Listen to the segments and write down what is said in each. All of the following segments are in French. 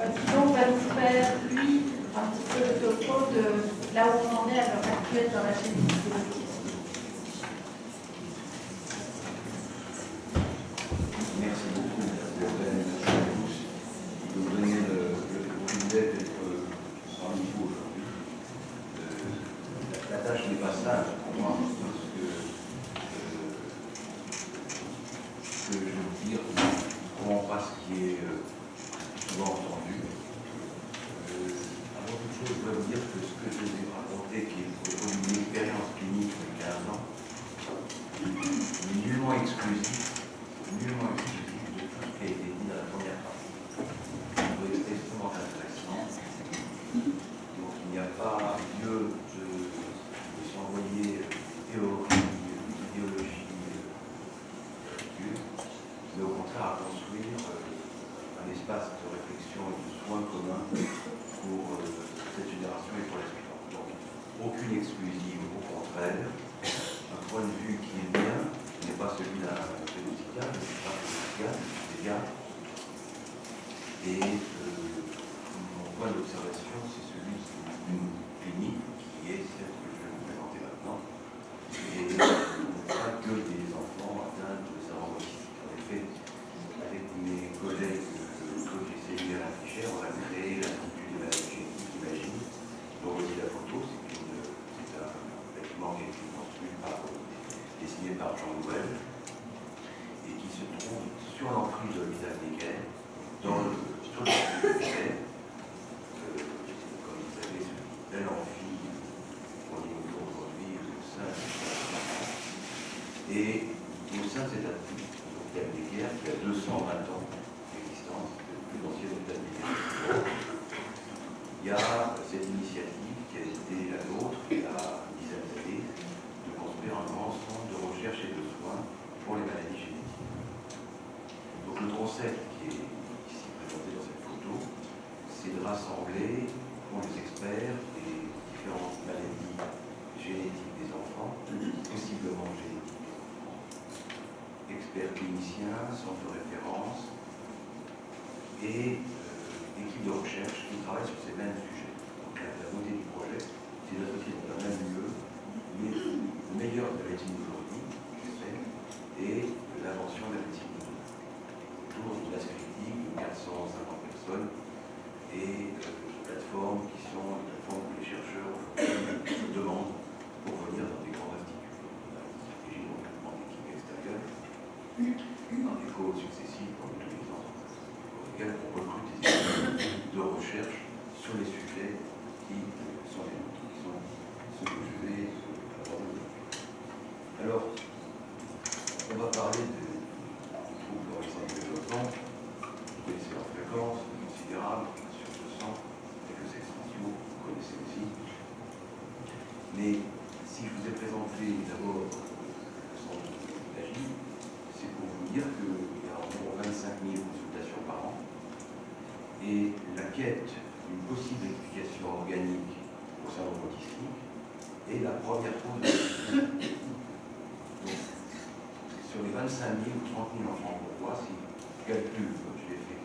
Sinon, on va nous faire, lui, un petit peu le topo de là où on en est à l'heure actuelle dans la chaîne de l'autisme. Merci beaucoup pour l'organisation de tous, de vous donner le privilège d'être parmi vous aujourd'hui. La tâche n'est pas simple pour moi, parce que je veux dire comment pas ce qui est souvent entendu. Avant toute chose, je dois vous dire que ce que je vous ai raconté, qui est pour une expérience clinique de 15 ans, est nullement exclusif de tout ce qui a été dit dans la première partie. C'est extrêmement intéressant. Donc il n'y a pas lieu de s'envoyer théorie, idéologie, mais au contraire à construire un espace de réflexion et de soins communs pour cette génération et pour la suivante. Donc aucune exclusive, au contraire, un point de vue qui est bien, qui n'est pas celui d'un pédopsychiatre, mais pas un pédiatre. Et mon point d'observation, c'est celui d'une clinique qui est celle que je vais vous présenter maintenant. Et pas que des enfants atteints de syndrome autistique. En effet, avec mes collègues de Claude Céline et Fischer, on a créé l'Institut des maladies génétiques, imagine. Donc voici la photo, c'est un bâtiment qui a été construit dessiné par Jean Nouvel, et qui se trouve sur l'emprise de l'hôpital Necker, sur le site de Necker. Comme vous savez, ce bel amphi qu'on est aujourd'hui au sein de et au sein de cet hôpital Necker, qui a 220 ans d'existence, le plus ancien hôpital Necker, il y a cette initiative qui a été la nôtre il y a une dizaine d'années, de construire un grand centre de recherche et de soins pour les maladies génétiques. Donc le concept qui est ici présenté dans cette photo, c'est de rassembler pour les experts des différentes maladies génétiques des enfants, possiblement génétiques des enfants, experts cliniciens, centres de référence et équipes de recherche qui travaillent sur ces mêmes sujets. Donc la beauté du projet, c'est d'associer dans un même lieu le meilleur de la médecine d'aujourd'hui, j'espère, et l'invention de la médecine d'aujourd'hui. Autour d'une base critique de 450 personnes et plateformes qui sont les plateformes que les chercheurs demandent pour venir dans des grands instituts. On a une stratégie de recrutement d'équipes extérieures, dans des causes successives comme tous les ans, pour lesquelles on recrute des équipes de recherche sur les sujets qui sont les nôtres, qui sont ceux que je vais aborder. Alors, on va parler de troubles d'horizon de développement. Vous connaissez leur fréquence, considérable, sur ce sang, quelques extensions, vous connaissez aussi. Mais si je vous ai présenté d'abord le centre de l'AGI, c'est pour vous dire qu'il y a environ 25 000 consultations par an. Et la quête d'une possible explication organique au syndrome autistique est la première cause de l'autisme. Sur les 25 000 ou 30 000 enfants qu'on voit, si je calcule, comme je l'ai fait,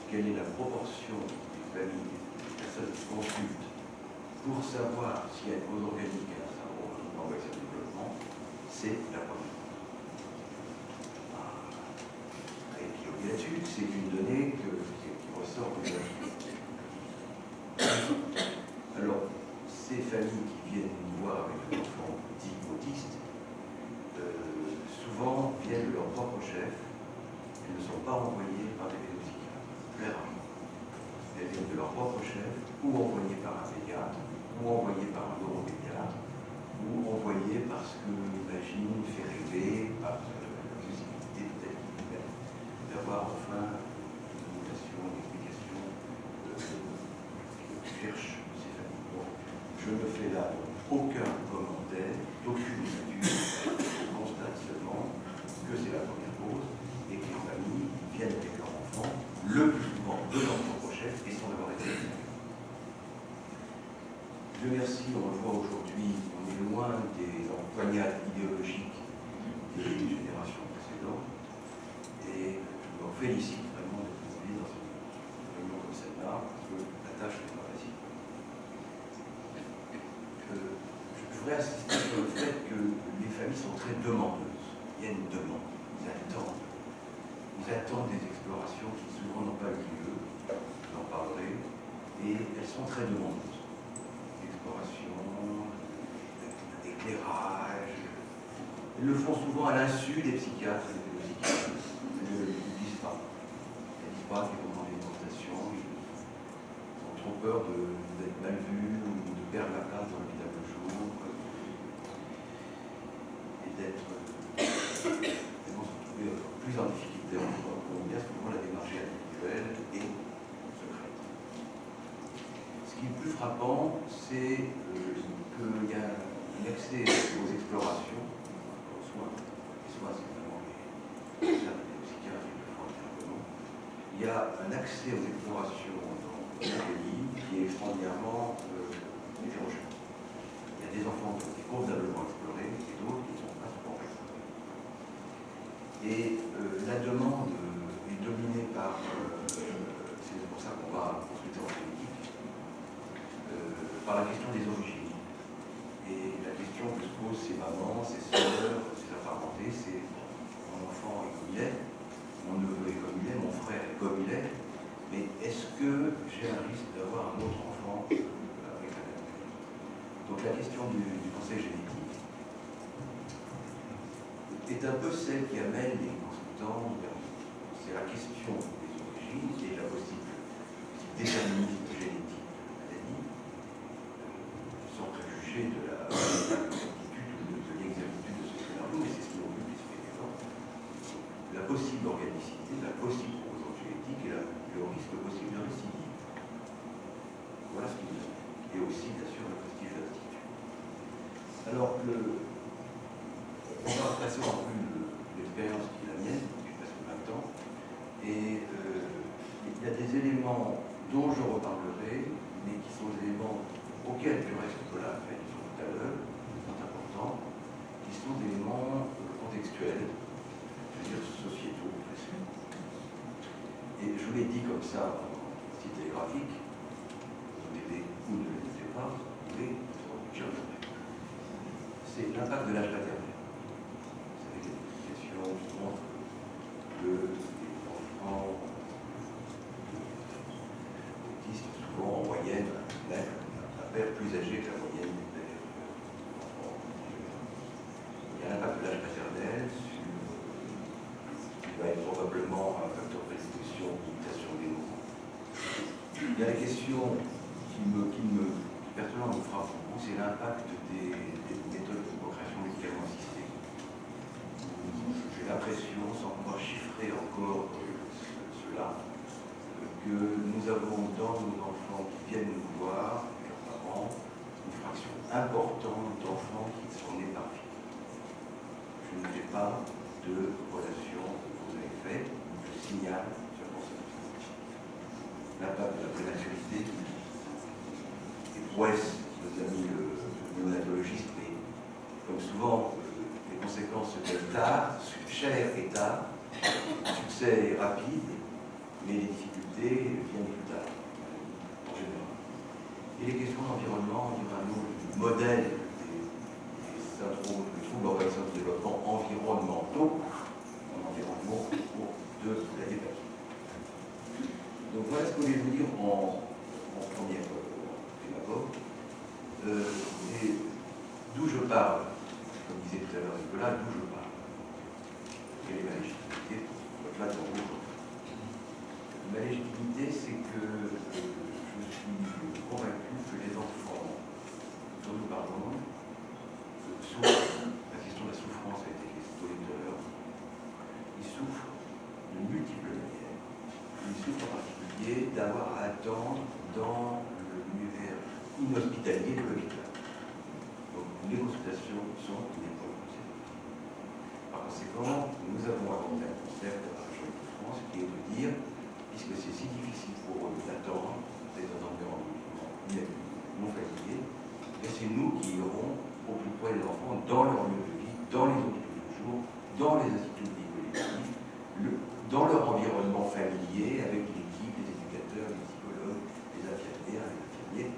quelle est la proportion des familles, des personnes qui consultent pour savoir s'il y a une cause organique à un syndrome d'angoisse et développement, c'est la première. Et puis là-dessus, c'est une donnée qui ressort de la. Alors, ces familles qui viennent nous voir avec un enfant dit autiste, souvent viennent de leur propre chef et ne sont pas envoyées par des pédopsychiatres, très rarement. Elles viennent de leur propre chef, ou envoyées par un pédiatre, ou envoyées par un neuropédiatre, ou envoyées parce que l'imagine fait rêver par la possibilité peut-être d'avoir enfin une communication, une explication qui cherche ces familles. Donc, je ne fais là aucun commentaire, aucune étude, je constate seulement que c'est la première cause et que les familles viennent avec leurs enfants, le plus souvent de leur propre chef et sans avoir été. Dieu merci, on le voit aujourd'hui, on est loin des empoignades idéologiques des générations précédentes et je me félicite vraiment d'être aujourd'hui dans une réunion comme celle-là. voudrais insister sur le fait que les familles sont très demandeuses. Il y a une demande. Ils attendent des explorations qui souvent n'ont pas eu lieu, j'en parlerai, et elles sont très demandeuses. Exploration, éclairage. Elles le font souvent à l'insu des psychiatres et des psychiatres. Elles ne disent pas. Elles ne disent pas qu'ils vont dans les consultations. Ils ont trop peur d'être mal vus ou de perdre la place dans le vie d'un jour. Et d'être. Elles vont se retrouver plus en difficulté encore. Bien souvent, la démarche individuelle et secrète. Ce qui est plus frappant, c'est qu'il y a un accès aux explorations, aux soins, c'est vraiment les psychiatres qui le font intervenant. Il y a un accès aux explorations dans le pays qui est extraordinairement hétérogène. Il y a des enfants qui ont été convenablement explorés et d'autres qui ne sont pas souvent explorés. Et la demande est dominée par, c'est pour ça qu'on va consulter en politique, par la question des origines. Et la question que se posent ces mamans, ces sœurs, ces apparentés, c'est mon enfant est comme il est, mon neveu est comme il est, mon frère est comme il est, mais est-ce que j'ai un risque d'avoir un autre enfant avec la même famille? Donc la question du conseil génétique est un peu celle qui amène les consultants vers c'est la question des origines et la possible déterminisme génétique de la maladie, sans préjuger de l'exactitude ou de l'exactitude de ce scénario, mais c'est ce qui occupe l'esprit des gens. La possible organicité, la possible composante génétique et le risque possible de récidive. Voilà ce qui nous occupe. Et aussi, bien sûr, le prestige de l'Institut. Alors, on va passer en revue l'expérience qui est la mienne, depuis presque 20 ans, et il y a des éléments dont je reparlerai, mais qui sont des éléments auxquels du reste Nicolas a fait tout à l'heure, qui sont importants, qui sont des éléments contextuels, je veux dire sociétaux presque. Et je vous l'ai dit comme ça en style télégraphique, vous n'aidez ou ne l'écoutez pas, mais j'y reviendrai. C'est l'impact de l'âge maternel. Vous savez, il y a des questions qui montrent que les enfants autistes, souvent en moyenne, un père plus âgé que la moyenne des pères enfants. Il y a l'impact de l'âge maternel qui va être probablement un facteur de prédisposition, d'imitation des mots. Il y a la question qui personnellement me frappe beaucoup, c'est l'impact des méthodes de procréation médicalement assistée. J'ai l'impression, sans pouvoir chiffrer encore cela, que nous avons dans nos enfants qui viennent nous voir, et leurs parents, une fraction importante d'enfants qui sont nés par vie. Je ne fais pas de relation que vous avez faite, je signale seulement ça. L'impact de la prématurité, et prouesses, nos amis néonatologistes, mais comme souvent, les conséquences se donnent tard, cher et tard, succès rapide, mais les difficultés viennent plus tard, en général. Et les questions d'environnement, du modèle des syndromes, des troubles organisation de développement environnementaux, en environnement au cours de la dépression. Donc voilà ce que je voulais vous dire en première abord. Et d'où je parle, comme disait tout à l'heure Nicolas, d'où je parle. Quelle est ma légitimité pour être là devant vous aujourd'hui? Ma légitimité, c'est que je suis convaincu que les enfants dont nous parlons souffrent. La question de la souffrance a été posée tout à l'heure. Ils souffrent de multiples manières. Ils souffrent en particulier d'avoir à attendre dans l'univers inhospitalier de l'hôpital. Donc les consultations sont une épreuve conséquente. Par conséquent, nous avons inventé un concept à la région de France qui est de dire, puisque c'est si difficile pour eux d'attendre dans un environnement non familier, et c'est nous qui irons au plus près des enfants dans leur lieu de vie, dans les hôpitaux de jour, dans les instituts médico-éducatifs, dans leur environnement familier, avec l'équipe, les éducateurs, les psychologues, les infirmières, les infirmiers,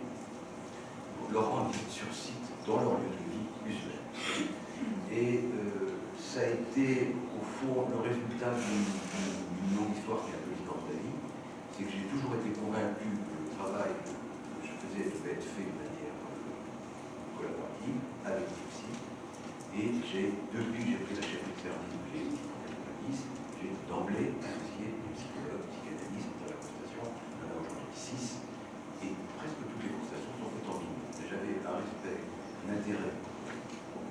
pour leur rendre visite sur site, dans leur lieu de vie, fond, le résultat d'une longue histoire qui est un peu l'histoire de la vie, c'est que j'ai toujours été convaincu que le travail que je faisais devait être fait de manière collaborative, avec les psy. Et depuis que j'ai pris la chef de service de l'éthique, j'ai d'emblée associé des psychologues, psychanalystes dans la constatation. Il y en a aujourd'hui 6. Et presque toutes les constatations sont faites en binôme. J'avais un respect, un intérêt pour le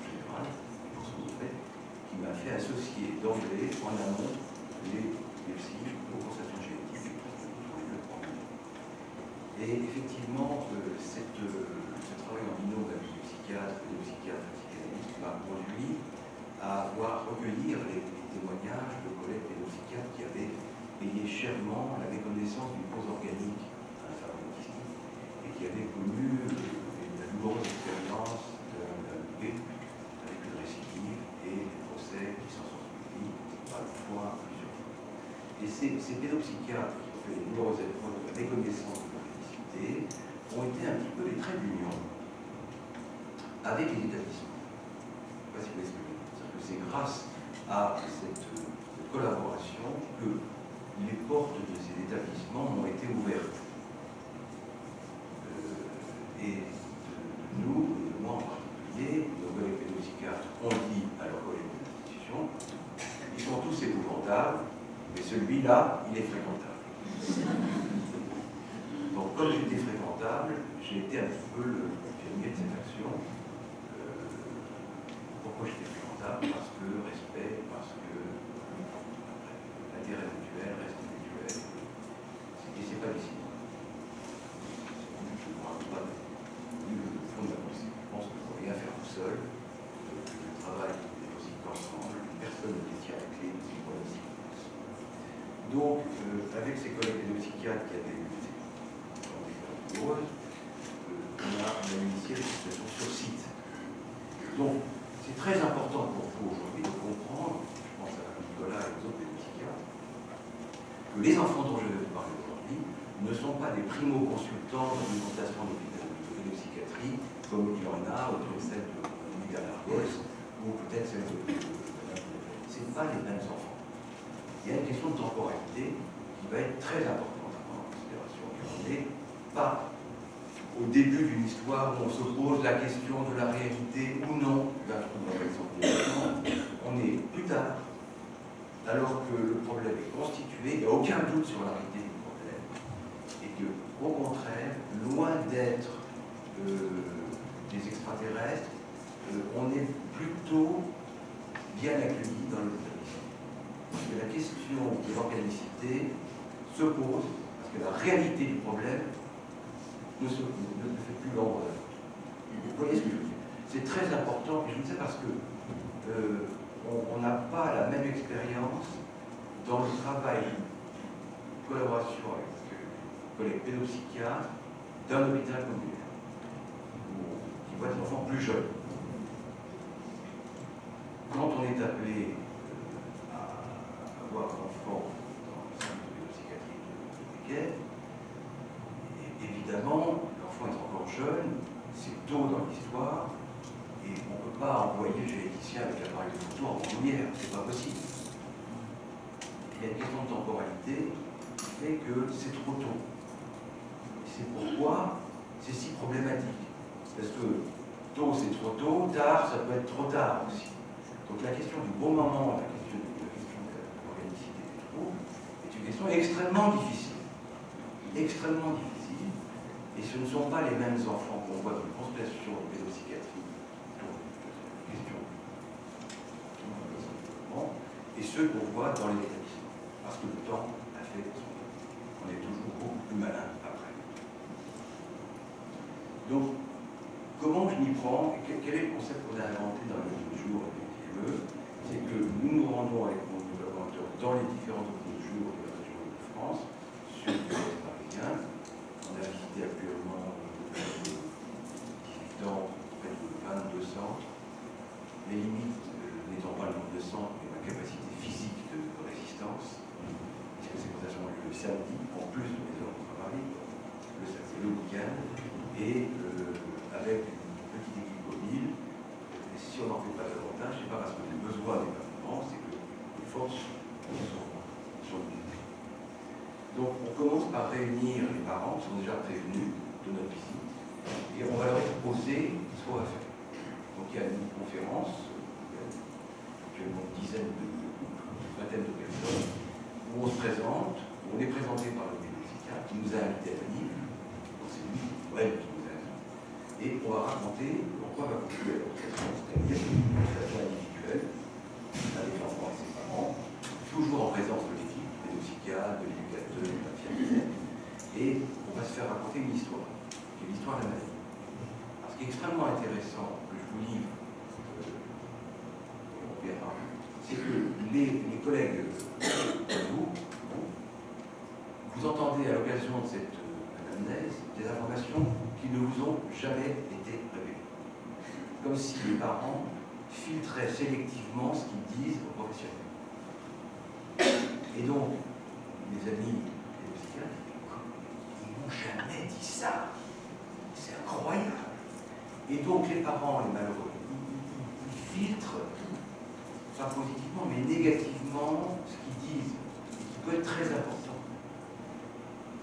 général, pour ce qu'on fait, qui m'a fait associer d'emblée, en amont, les psy aux constatations génétiques. Et effectivement, ce travail en binôme avec les psychiatres et les psychanalystes m'a conduit à voir recueillir les témoignages de collègues pédopsychiatres qui avaient payé chèrement la méconnaissance d'une cause organique à un cerveau autistique et qui avaient connu la douloureuse expérience d'un bébé avec une récidive et des procès qui s'en sont suivis par le fois plusieurs fois. Et ces pédopsychiatres qui ont fait les douloureuses épreuves de la méconnaissance de l'organicité ont été un petit peu les traits d'union avec les établissements. Je ne sais pas si vous voyez ce que je veux dire. C'est-à-dire que c'est grâce à cette collaboration que les portes de ces établissements ont été ouvertes. Et nous, de moi en particulier, nos collègues pédopsychiatres ont dit à leurs collègues de l'institution, ils sont tous épouvantables, mais celui-là, il est fréquentable. Donc, comme j'étais fréquentable, j'ai été un petit peu le pionnier de cette action. Pourquoi j'étais fréquentable? Parce que respect, parce que l'intérêt mutuel reste mutuel. Et c'est pas ici. Je ne me rappelle pas du fond de la pensée. Je pense qu'il ne faut rien faire tout seul. Le travail est aussi qu'ensemble. Personne ne détient la clé de ces problèmes. Donc, avec ces collègues de psychiatres qui avaient eu des douloureuses, on a initié les situations sur site. Donc, c'est très important pour vous aujourd'hui de comprendre, je pense à Nicolas et aux autres pédopsychiatres, que les enfants dont je vais vous parler aujourd'hui ne sont pas des primo-consultants dans une consultation de pédopsychiatrie, comme il y en a, ou comme celle de Bernard Gols, ou peut-être celle de ce n'est pas les mêmes enfants. Il y a une question de temporalité qui va être très importante à prendre en considération. On n'est pas au début d'une histoire où on se pose la question de la réalité ou non d'un trouble d'enfant. On est plus tard, alors que le problème est constitué, il n'y a aucun doute sur la réalité du problème, et que, au contraire, loin d'être des extraterrestres, on est plutôt bien accueillis dans le établissement. Parce que la question de l'organicité se pose, parce que la réalité du problème ne fait plus l'ombre. Vous voyez ce que je veux dire? C'est très important, et je vous dis ça parce que on n'a pas la même expérience dans le travail de collaboration avec les collègues pédopsychiatres d'un hôpital communautaire, qui voit des enfants plus jeunes. Quand on est appelé à avoir un enfant dans le centre de pédopsychiatrie de Béquet, évidemment, l'enfant est encore jeune, c'est tôt dans l'histoire, et on ne peut pas envoyer le généticien avec l'appareil de photo en lumière, c'est pas possible. Il y a une question de temporalité qui fait que c'est trop tôt. Et c'est pourquoi c'est si problématique. Parce que tôt c'est trop tôt, tard ça peut être trop tard aussi. Donc la question du bon moment, la question de l'organicité des troubles, est une question extrêmement difficile. Extrêmement difficile. Et ce ne sont pas les mêmes enfants qu'on voit dans une consultation de pédopsychiatrie pour question et ceux qu'on voit dans les établissements. Parce que le temps a fait son œuvre. On est toujours beaucoup plus malin après. Donc, comment je m'y prends? Quel est le concept qu'on a inventé dans les autres jours avec les c'est que nous nous rendons avec mon collaborateur dans les différents autres jours de la région de France, sur le territoire parisien. On a visité actuellement 18 ans, près de 22 centres. Les limites n'étant pas le nombre de centres, mais la capacité physique de résistance, puisque ces présentations ont lieu le samedi, en plus de mes heures de travail, le samedi, le week-end, et avec une petite équipe mobile. Et si on n'en fait pas davantage, c'est pas parce que les besoins n'est pas grand, c'est que Donc on commence par réunir les parents qui sont déjà prévenus de notre visite et on va leur exposer ce qu'on va faire. Donc il y a une conférence, il y a actuellement une vingtaine de personnes, où on se présente, où on est présenté par le pédopsychiatre qui nous a invités à venir, donc c'est lui ou elle qui nous a invités, et on va raconter en quoi va contribuer à l'organisation, c'est-à-dire une consultation individuelle avec l'enfant et ses parents, toujours en présence de l'équipe, du pédopsychiatre, de l'éducateur, de l'infirmière, et on va se faire raconter une histoire, qui est l'histoire de la maladie. Alors, ce qui est extrêmement intéressant, que je vous livre, on verra, c'est que les collègues vous entendez à l'occasion de cette anamnèse des informations qui ne vous ont jamais été révélées. Comme si les parents filtraient sélectivement ce qu'ils disent aux professionnels. Et donc, mes amis et les psychiatres, ils n'ont jamais dit ça. C'est incroyable. Et donc, les parents, les malheureux, ils filtrent, pas positivement, mais négativement, ce qu'ils disent, et qui peut être très important.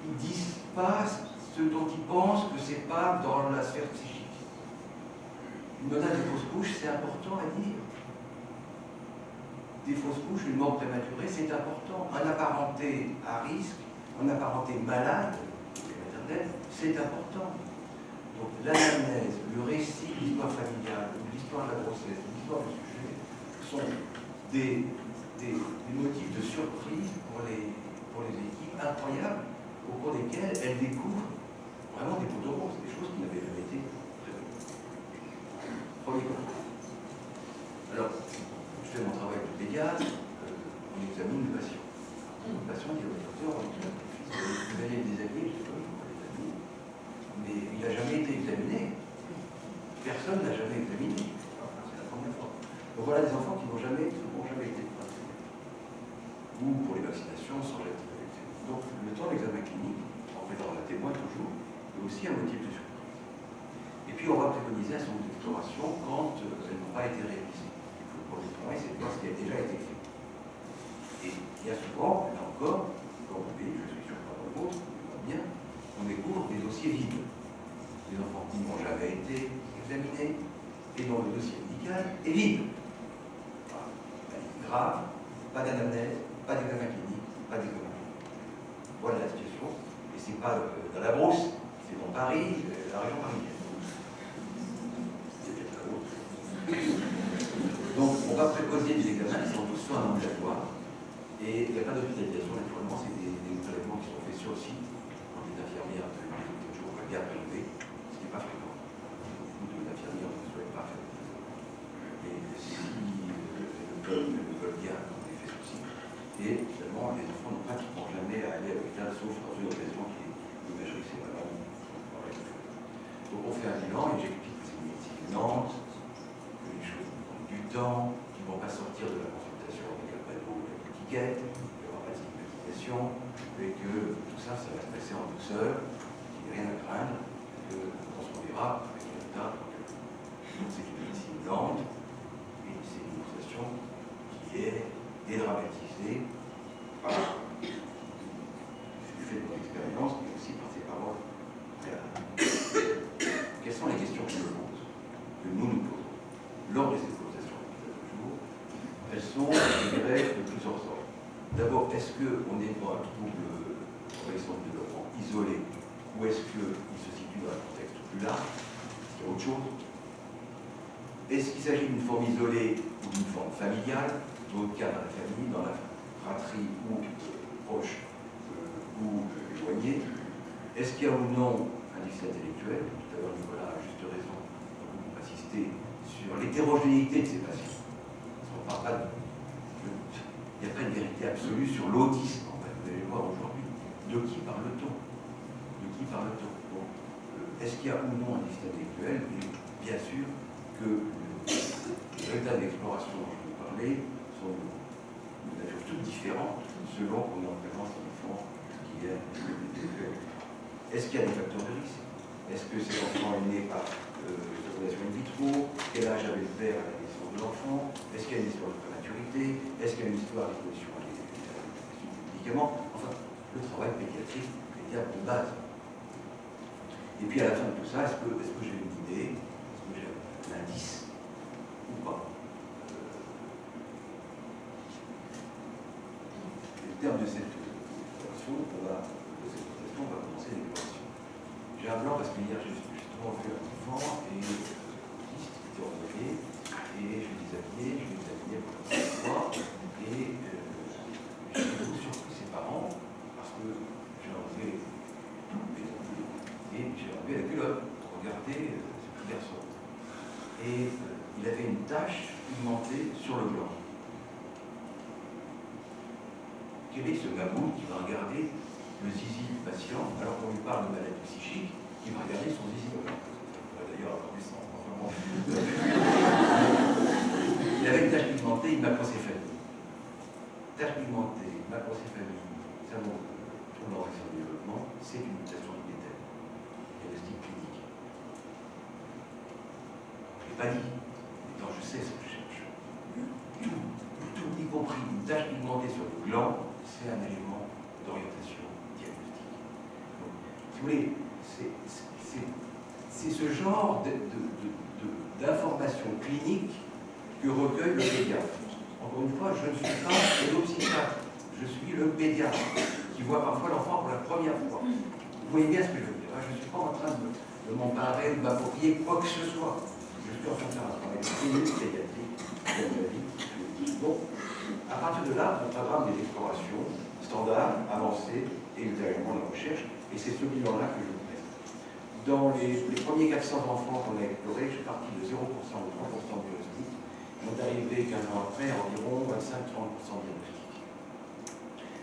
Ils ne disent pas ce dont ils pensent que ce n'est pas dans la sphère psychique. Une menace de fausse couche, c'est important à dire. Des fausses couches, une mort prématurée, c'est important. Un apparenté à risque, un apparenté malade, c'est important. Donc l'anamnèse, le récit de l'histoire familiale, de l'histoire de la grossesse, de l'histoire du sujet, sont des motifs de surprise pour les équipes incroyables au cours desquelles elles découvrent vraiment des poteaux roses, des choses qui n'avaient jamais été prévues. Premier point. Alors, je fais mon travail de pédiatre, on examine le patient. Le patient dit au docteur, vous avez des alliés, je sais pas, des amis, mais il n'a jamais été examiné. Personne n'a jamais examiné. C'est la première fois. Donc voilà des enfants qui n'ont jamais été pratiqués. Ou pour les vaccinations sans être vaccinés. Donc le temps de l'examen clinique, en faisant un témoin toujours, est aussi un motif de surprise. Et puis on va préconiser un certain nombre d'explorations quand elles n'ont pas été réalisées. Le premier point, c'est de voir ce qui a déjà été fait. Et il y a souvent, là encore, dans mon pays, je suis sûr que dans le vôtre, bien, on découvre des dossiers vides. Des enfants qui n'ont jamais été examinés et dont le dossier médical est vide. Grave, pas d'anamnèse, pas d'examen clinique, pas d'examen clinique. Voilà la situation. Et c'est pas dans la brousse, c'est dans Paris, la région parisienne. C'est peut-être la vôtre. Donc on va préposer des examens qui sont tous soins ambulatoires. Et il n'y a pas d'hospitalisation, naturellement, c'est des prélèvements qui sont faits sur le site, quand les infirmières peuvent toujours bien prélever, ce qui n'est pas fréquent. Beaucoup d'infirmières ne souhaitent pas faire. Et si le veulent bien, on les fait sur le site. Et finalement, les enfants n'ont pratiquement jamais à aller à l'hôpital, sauf dans une occasion qui est l'imagerie, c'est malade. Donc on fait un bilan et j'explique que c'est une médecine lente, que les choses prennent du temps, qu'ils ne vont pas sortir de la consultation avec un panneau ou une étiquette, qu'il n'y aura pas de stigmatisation, et que tout ça, ça va se passer en douceur, qu'il n'y a rien à craindre, que on se verra avec les résultats. Donc c'est une médecine lente, et c'est une consultation qui est dédramatisée par du fait de mon expérience, mais aussi par ses paroles. Quelles sont les questions que je pose, que nous posons lors des expositions de jour? Elles sont, je dirais, de plusieurs sortes. D'abord, est-ce qu'on est dans un trouble envahissant de développement isolé, ou est-ce qu'il se situe dans un contexte plus large? C'est autre chose. Est-ce qu'il s'agit d'une forme isolée ou d'une forme familiale? Dans le cas, dans la famille, dans la fratrie ou proche ou éloignée. Est-ce qu'il y a ou non un déficit intellectuel? Tout à l'heure, Nicolas a juste raison pour insister sur l'hétérogénéité de ces patients. Parce qu'on parle pas de... Il n'y a pas une vérité absolue sur l'autisme, en fait. Vous allez le voir aujourd'hui. De qui parle-t-on? De qui parle-t-on? Donc, est-ce qu'il y a ou non un déficit intellectuel? Et bien sûr que les résultats d'exploration dont je vous parlais sont de nature toutes différentes selon qu'on est en présence d'un enfant qui est intellectuel. Est-ce qu'il y a des facteurs de risque? Est-ce que cet enfant est né par fécondation in vitro? Quel âge avait le père à la naissance de l'enfant? Est-ce qu'il y a une histoire de prématurité? Est-ce qu'il y a une histoire d'exposition à des médicaments? Enfin, le travail pédiatrique pédiatre de base. Et puis à la fin de tout ça, est-ce que j'ai une idée, est-ce que j'ai un indice ou pas? Au terme de cette présentation, on va commencer l'exploration. J'ai un blanc parce que hier j'ai justement vu un enfant et autiste qui était envoyé et je les habillais pour la première fois et j'ai beaucoup surpris ses parents parce que j'ai enlevé et j'ai enlevé la culotte pour regarder ce petit garçon. Et il avait une tache pigmentée sur le blanc. Quel est ce gamin qui va regarder le zizi du patient alors qu'on lui parle de maladie psychique, qui va regarder son zizi? D'ailleurs, avoir du sang. Il avait une tache pigmentée, une macrocéphalie. Tache pigmentée, macrocéphalie, syndrome de l'anorexie du développement, c'est une mutation du bétail. Diagnostic clinique. Je ne l'ai pas dit, mais non, je sais ce que je cherche. Tout, y compris une tache pigmentée sur le gland, c'est un élément d'orientation diagnostique. Donc, si vous voulez, c'est ce genre d'informations cliniques que recueille le pédiatre. Encore une fois, je ne suis pas pédopsychiatre, je suis le pédiatre qui voit parfois l'enfant pour la première fois. Vous voyez bien ce que je veux dire. Je ne suis pas en train de m'emparer, de m'approprier quoi que ce soit. Je suis en train de faire un travail clinique pédiatrique, de ma vie. Bon, à partir de là, on programme des explorations standards, avancées et ultérieurement la recherche, et c'est ce bilan-là que je vous présente. Dans les premiers 400 enfants qu'on a explorés, je suis parti de 0% ou 3% de diagnostic. On est arrivé 15 ans après à environ 25-30% de diagnostic.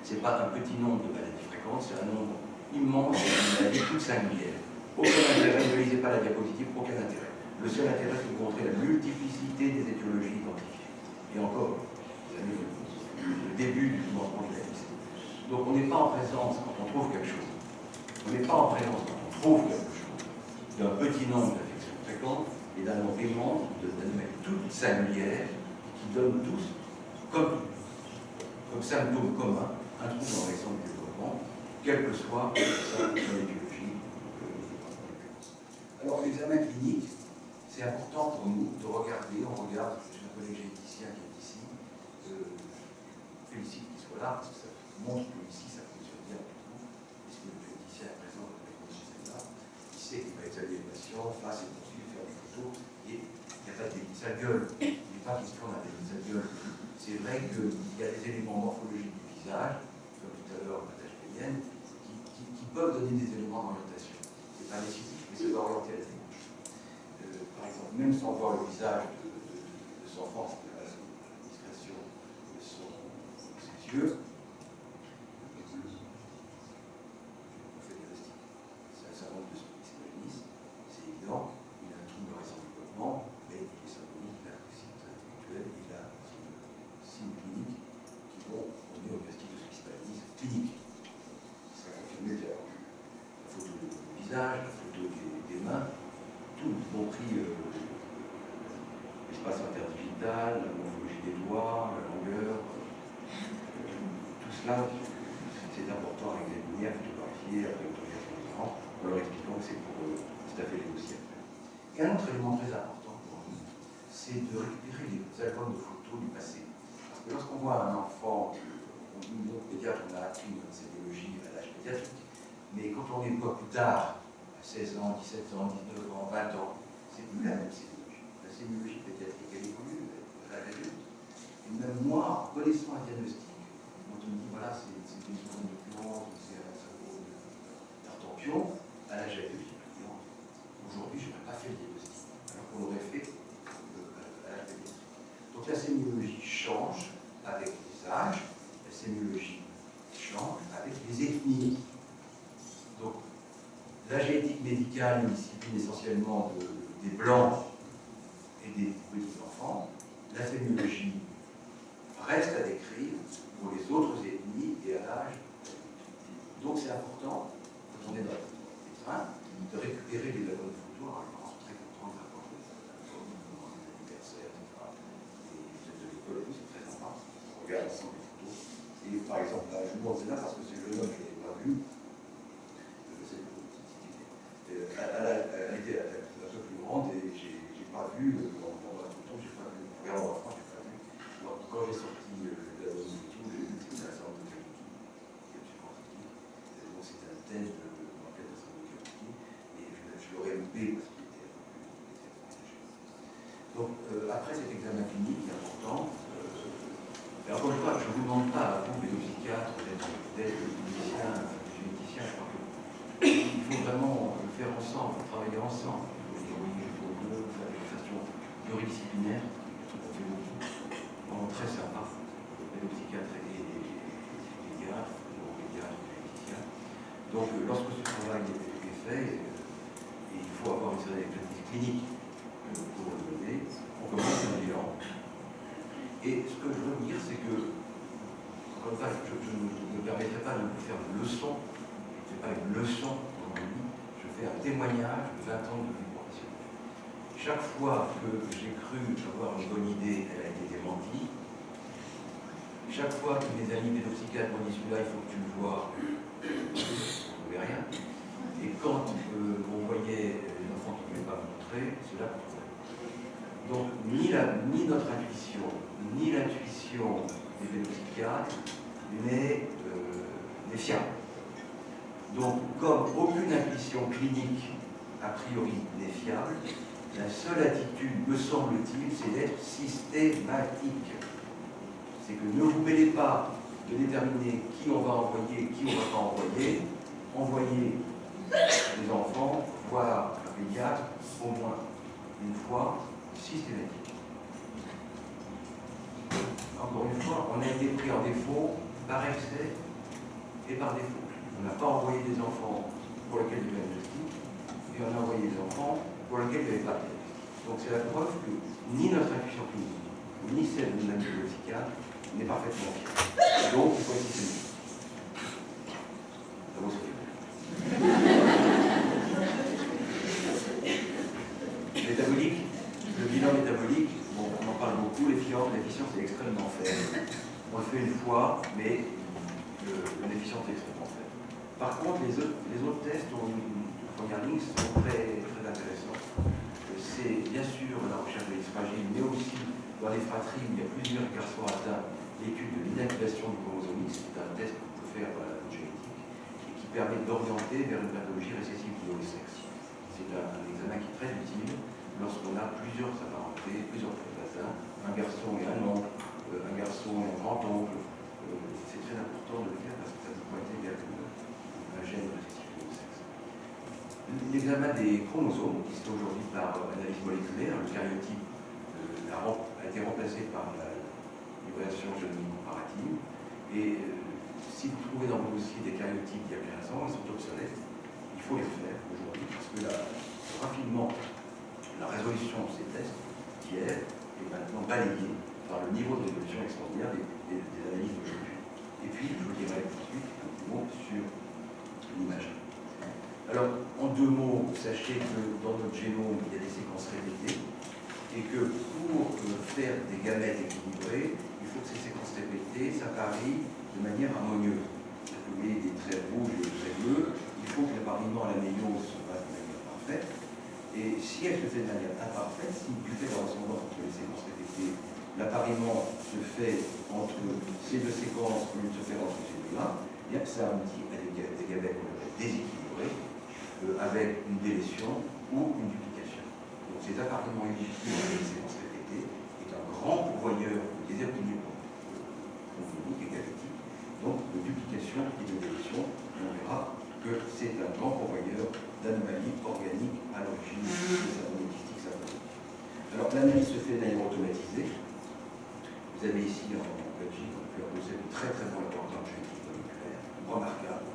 Ce n'est pas un petit nombre de maladies fréquentes, c'est un nombre immense de maladies toutes singulières. Aucun intérêt, ne lisez pas la diapositive, aucun intérêt. Le seul intérêt, c'est de montrer la multiplicité des étiologies identifiées. Et encore, le début du commencement de la liste. Donc on n'est pas en présence quand on trouve quelque chose. On n'est pas en présence quand on trouve quelque chose d'un petit nombre d'affections fréquentes et d'un nombre immense d'anomalies toutes singulières qui donnent tous, comme symptôme commun, un trouble dans l'exemple du développement, quelle que soit sa étiologie. Alors l'examen clinique, c'est important pour nous de regarder, on regarde, j'ai un collègue généticien qui est ici, félicite qu'il soit là, parce que ça montre que ici ça fonctionne bien pour tout, puisque le généticien est présent avec nous là, il sait qu'il va examiner le patient, face et poursuivre, faire des photos, et il n'y a pas de délit de sa gueule, il n'est pas question d'un délit de sa gueule. C'est vrai qu'il y a des éléments morphologiques du visage, comme tout à l'heure la tache pénienne, qui peuvent donner des éléments d'orientation. Ce n'est pas décisif, mais c'est d'orienter la démarche. Par exemple, même sans voir le visage de son enfant, c'est la discrétion de ses yeux, on fait diagnostic. Ça montre de spécialiste, c'est évident, il a un trouble récent du développement, mais il est symptomique, il a un déficit intellectuel, il a signes cliniques qui vont conduire au diagnostic de spécialiste clinique. Ça confirme la photo du visage, la photo des mains, tout, y compris l'espace interdigital, la morphologie des doigts, la longueur, tout cela, c'est important à examiner, à photographier, à l'autorisation des parents, en leur expliquant que c'est pour staffer les dossiers. Et un autre élément très important pour nous, c'est de récupérer les albums de photos du passé. Parce que lorsqu'on voit un enfant, on dit, nous, pédiatre, on a appris notre sémiologie à l'âge pédiatrique, mais quand on est pas plus tard, à 16 ans, 17 ans, 19 ans, 20 ans, c'est plus la même sémiologie. La sémiologie pédiatrique, elle évolue à l'âge adulte. Et même moi, en connaissant un diagnostic, quand on me dit, voilà, c'est une zone de plomb, c'est un syndrome d'Artempion, à l'âge adulte, aujourd'hui, je n'aurais pas fait le diagnostic, alors qu'on l'aurait fait à l'âge pédiatrique. Donc la sémiologie change avec les âges, la sémiologie change avec les ethnies. Donc, la génétique médicale, une discipline essentiellement des blancs et des petits enfants. La sémiologie reste à décrire pour les autres ethnies et à l'âge. Donc c'est important, quand on est dans les trains, de récupérer les albums de photos. Alors, je pense très content de rapporter des anniversaires, etc. Et de l'école, c'est très sympa. On regarde ensemble les photos. Et par exemple, là, je vous montre là parce que c'est le jeune homme, je ne l'ai thèse d'enquête de santé qualifiée, et je l'aurais loupé parce qu'il était donc, après cet examen clinique qui est important, encore une fois, je ne vous demande pas à vous, pédopsychiatres, d'être cliniciens, généticiens, je crois qu'il faut vraiment le faire ensemble, travailler ensemble. Il faut faire des façons pluridisciplinaires, on fait beaucoup, vraiment très sympa, pédopsychiatres et pédiatres, pédiatres et généticiens. Donc, lorsque ce travail est fait, et il faut avoir une certaine expertise clinique pour le mener, on commence un bilan. Et ce que je veux dire, c'est que, encore une fois, je ne me permettrai pas de vous faire une leçon, je ne fais pas une leçon, comme on dit, je fais un témoignage de 20 ans de vie professionnelle. Chaque fois que j'ai cru avoir une bonne idée, elle a été démentie. Chaque fois que mes amis pédopsychiatres m'ont dit celui-là, il faut que tu le vois, vous ne trouvez rien. Et quand on voyait les enfants qui ne voulaient pas me montrer, c'est là qu'on trouvait. Donc, ni notre intuition, ni l'intuition des pédopsychiatres n'est fiable. Donc, comme aucune intuition clinique, a priori, n'est fiable, la seule attitude, me semble-t-il, c'est d'être systématique. C'est que ne vous mêlez pas de déterminer qui on va envoyer, qui on ne va pas envoyer. Envoyez les enfants voir un pédiatre au moins une fois systématique. Encore une fois, on a été pris en défaut par excès et par défaut. On n'a pas envoyé des enfants pour lesquels il y avait un diagnostic, et on a envoyé des enfants pour lesquels il n'y avait pas de diagnostic. Donc c'est la preuve que ni notre intuition clinique, ni celle de notre psychiatre n'est parfaitement fiable. Donc il faut être systématique. Ça vaut ce que métabolique, le bilan métabolique, bon, on en parle beaucoup, l'efficience est extrêmement faible. On le fait une fois, mais l'efficience est extrêmement faible. Par contre, les autres tests en première ligne sont très, très intéressants. C'est bien sûr la recherche de l'X fragile, mais aussi dans les fratries où il y a plusieurs garçons atteints, l'étude de l'inactivation du chromosome X, c'est un test qu'on peut faire dans la génétique et qui permet d'orienter vers une pathologie récessive liée au sexe. C'est un examen qui est très utile lorsqu'on a plusieurs apparentés, plusieurs voisins, un garçon et un oncle, un garçon et un grand-oncle. C'est très important de le faire parce que ça peut pointer vers un gène récessif lié au sexe. L'examen des chromosomes, qui se fait aujourd'hui par analyse moléculaire, le karyotype a été remplacé par l'évaluation génomique comparative. Et si vous trouvez dans vos dossiers des karyotypes d'il y a 15 ans, ils sont obsolètes. Il faut les faire aujourd'hui parce que rapidement, la résolution de ces tests d'hier est maintenant balayée par le niveau de résolution extraordinaire des analyses d'aujourd'hui. Et puis, je vous dirai tout de suite un petit mot sur l'image. Alors, en deux mots, sachez que dans notre génome, il y a des séquences répétées et que pour faire des gamètes équilibrées, il faut que ces séquences répétées s'apparient de manière harmonieuse. Vous voyez des traits rouges et des traits bleus, il faut que l'appariement à la méiose se fasse de manière parfaite. Et si elle se fait de manière imparfaite, si du fait de la ressemblance entre les séquences répétées, l'appariement se fait entre ces deux séquences au lieu de se faire entre ces deux-là, bien ça aboutit à des gamètes qu'on appelle déséquilibrés, avec une délétion ou une duplication. Donc ces appariements illégitimes avec les séquences répétées est un grand pourvoyeur de déséquilibre conphonique et gamétique, donc de duplication et de délétion. On verra que c'est un grand pourvoyeur d'anomalies organiques à l'origine de ces monocystiques symptomatiques. Alors l'analyse se fait de manière automatisée. Vous avez ici en Belgique, on peut possède un très très bon laboratoire de génétique moléculaire, remarquable,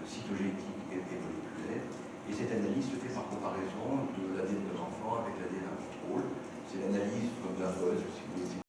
cytogénétique et moléculaire. Et cette analyse se fait par comparaison de l'ADN de l'enfant avec l'ADN d'un contrôle. C'est l'analyse comme la buzz, si vous voulez.